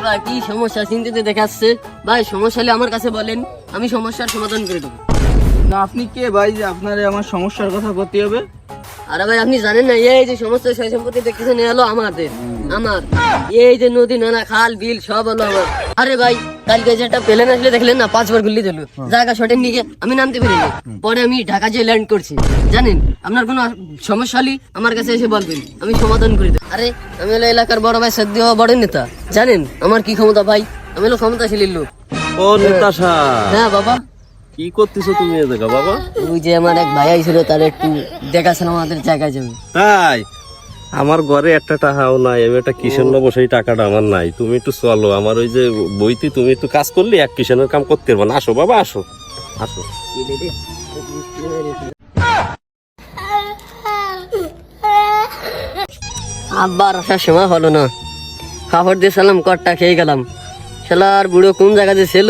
ভাই কি সমস্যা চিন্তিত দেখাচ্ছে? ভাই সমস্যা হলে আমার কাছে বলেন, আমি সমস্যার সমাধান করে দেবো। না আপনি কে ভাই যে আপনারে আমার সমস্যার কথা বলতে হবে? আরে ভাই আপনি জানেন না, এই যে সমস্ত সয় সম্পত্তি দেখতেছেন এ হলো আমাদের, আমার এই যে নদী নালা খাল বিল সব হলো আমার। আরে ভাই কালকে যে একটা প্লেন আসলে দেখলেন না, 5 বার গুল্লি দিল, জায়গা সঠিক নিয়ে আমি নামতে পারিনি। পরে আমি ঢাকা যেয়ে ল্যান্ড করছি। জানেন আপনার কোনো সমস্যা হলে আমার কাছে এসে বলবেন, আমি সমাধান করে দেবো। আরে আমি হলো এলাকার বড় ভাই, সদ্য বড় নেতা। জানেন আমার কি ক্ষমতা ভাই? আমি হলো ক্ষমতাশীল লোক। ও নেতাশা, হ্যাঁ বাবা, কি করতেছো তুমি এ জায়গা বাবা? ওই যে আমার এক ভাই আইছিল, তার একটু দেখাশোনা আমাদের জায়গায় জমি। তাই আমার ঘরে একটা টাকাও নাই, আমি একটা কিষেন নেবো, সেই টাকাটা আমার নাই। তুমি একটু চলো আমার ওই যে বইতে, তুমি একটু কাজ করলে এক কিষেনের কাম করতে পারবো না। আসো বাবা, আসো আসো। আব্বার আসার সময় হলো না, খাবার দিয়ে সালাম কটটা খেয়ে গেলাম। শালার বুড়ো কোন জায়গাতে ছিল